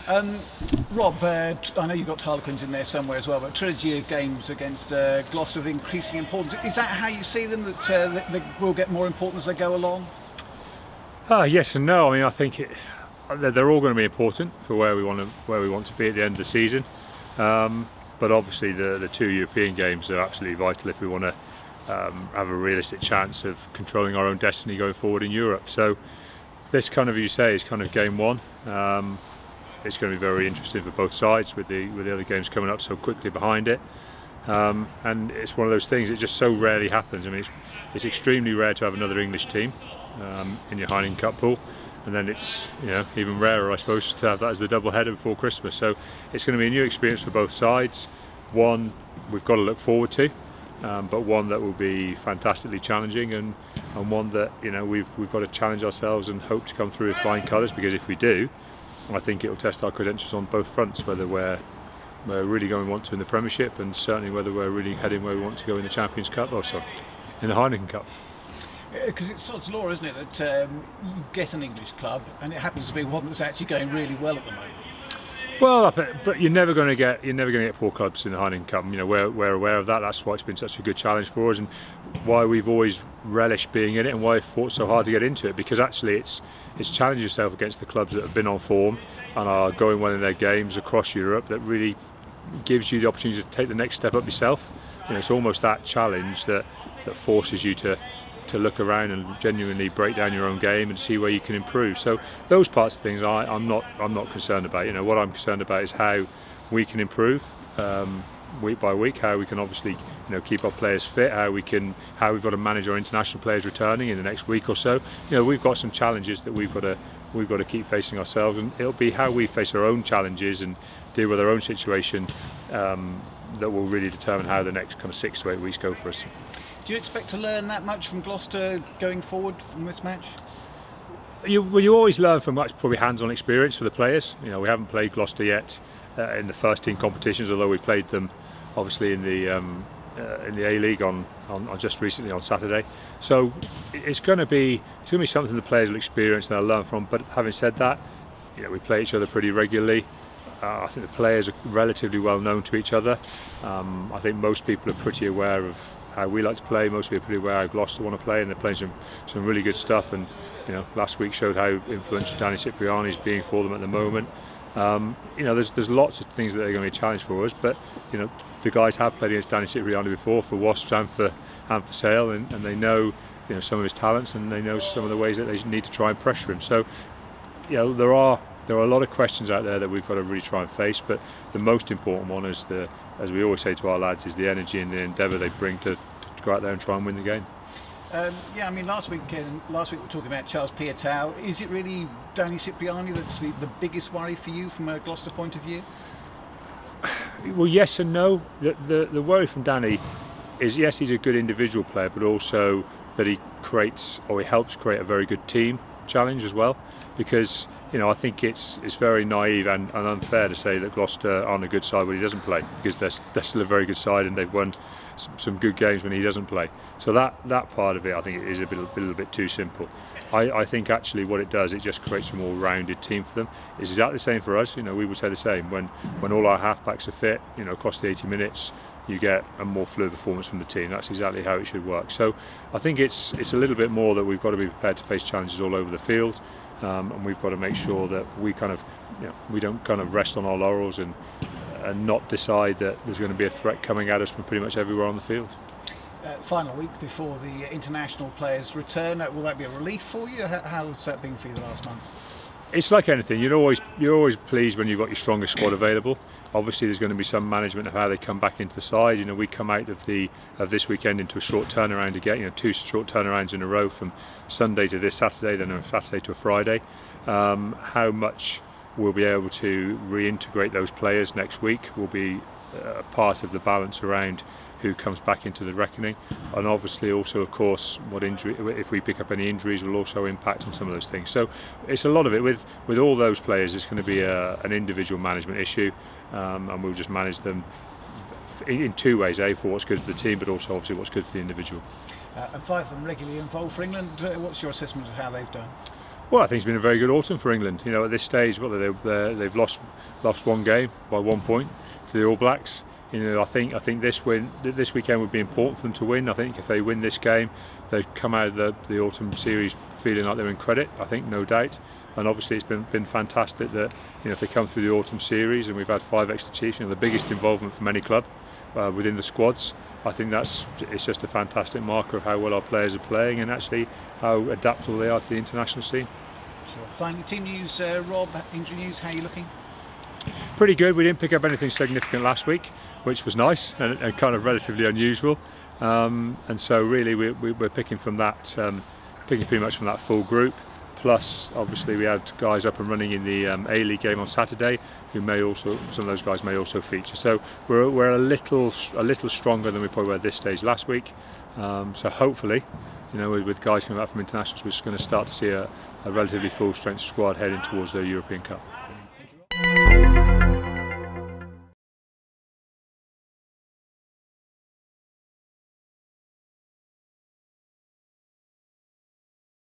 Rob, I know you've got Harlequins in there somewhere as well, but trilogy of games against Gloucester of increasing importance. Is that how you see them, that they will get more important as they go along? Yes and no. I mean, I think they're all going to be important for where we want to be at the end of the season. But obviously, the two European games are absolutely vital if we want to have a realistic chance of controlling our own destiny going forward in Europe. So this kind of, you say, is kind of game one. It's going to be very interesting for both sides with the other games coming up so quickly behind it. And it's one of those things, it just so rarely happens. I mean, it's extremely rare to have another English team in your Heineken Cup pool, and then it's even rarer, I suppose, to have that as the double header before Christmas. So it's going to be a new experience for both sides. One we've got to look forward to, but one that will be fantastically challenging, and one that we've got to challenge ourselves and hope to come through with flying colours, because if we do, I think it will test our credentials on both fronts, whether we're really going to want to in the Premiership, and certainly whether we're really heading where we want to go in the Champions Cup, also in the Heineken Cup. Because it's sod's law, isn't it, that you get an English club and it happens to be one that's actually going really well at the moment. Well, but you're never going to get four clubs in the Heineken Cup. We're aware of that. That's why it's been such a good challenge for us, and why we've always relished being in it, and why we've fought so hard to get into it. Because actually, it's challenging yourself against the clubs that have been on form and are going well in their games across Europe. That really gives you the opportunity to take the next step up yourself. It's almost that challenge that forces you to look around and genuinely break down your own game and see where you can improve. So those parts of things I'm not concerned about. What I'm concerned about is how we can improve week by week, how we can obviously keep our players fit, how we've got to manage our international players returning in the next week or so. We've got some challenges that we've got to keep facing ourselves, and it'll be how we face our own challenges and deal with our own situation that will really determine how the next kind of 6 to 8 weeks go for us. Do you expect to learn that much from Gloucester going forward from this match? You always learn from much, probably hands-on experience for the players. We haven't played Gloucester yet in the first team competitions, although we played them obviously in the A-League on just recently on Saturday. So it's going to be something the players will experience and they'll learn from. But having said that, we play each other pretty regularly. I think the players are relatively well known to each other. I think most people are pretty aware of how we like to play. Most people are pretty aware how Gloucester want to play, and they're playing some really good stuff. And last week showed how influential Danny Cipriani is being for them at the moment. There's lots of things that are going to be a challenge for us, but the guys have played against Danny Cipriani before for Wasps and for Sale, and they know some of his talents, and they know some of the ways that they need to try and pressure him. So there are a lot of questions out there that we've got to really try and face, but the most important one is as we always say to our lads, is the energy and the endeavour they bring to go out there and try and win the game. I mean, last week we were talking about Charles Piutau. Is it really Danny Cipriani that's the biggest worry for you from a Gloucester point of view? Well, yes and no. The worry from Danny is, yes, he's a good individual player, but also that he helps create a very good team challenge as well. Because I think it's very naive and unfair to say that Gloucester aren't a good side when he doesn't play, because they're still a very good side and they've won some good games when he doesn't play. So that part of it, I think, is a little bit too simple. I think actually what it does, it just creates a more rounded team for them. It's exactly the same for us. We would say the same. When all our halfbacks are fit, across the 80 minutes, you get a more fluid performance from the team. That's exactly how it should work. So I think it's a little bit more that we've got to be prepared to face challenges all over the field. And we've got to make sure that we we don't kind of rest on our laurels and not decide that there's going to be a threat coming at us from pretty much everywhere on the field. Final week before the international players return, will that be a relief for you? How's that been for you the last month? It's like anything. You're always pleased when you've got your strongest squad available. Obviously, there's going to be some management of how they come back into the side. We come out of this weekend into a short turnaround again. 2 short turnarounds in a row, from Sunday to this Saturday, then a Saturday to a Friday. How much we'll be able to reintegrate those players next week will be a part of the balance around who comes back into the reckoning, and obviously also, of course, if we pick up any injuries, will also impact on some of those things. So it's a lot of it with all those players. It's going to be an individual management issue, and we'll just manage them in 2 ways: for what's good for the team, but also obviously what's good for the individual. And 5 of them regularly involved for England. What's your assessment of how they've done? Well, I think it's been a very good autumn for England. You know, at this stage, they've lost one game by 1 point to the All Blacks. You know, I think this weekend would be important for them to win. I think if they win this game, they've come out of the autumn series feeling like they're in credit. I think, no doubt. And obviously, it's been fantastic that, you know, if they come through the autumn series and we've had 5 extra chiefs, you know, the biggest involvement from any club within the squads. I think it's just a fantastic marker of how well our players are playing and actually how adaptable they are to the international scene. Sure. Finally, team news, Rob, injury news, how are you looking? Pretty good. We didn't pick up anything significant last week, which was nice and kind of relatively unusual. And so really we're picking from that, picking pretty much from that full group. Plus, obviously, we had guys up and running in the A-League game on Saturday, who some of those guys may also feature. So we're a little stronger than we probably were at this stage last week. So hopefully, you know, with guys coming back from internationals, we're just going to start to see a relatively full strength squad heading towards the European Cup.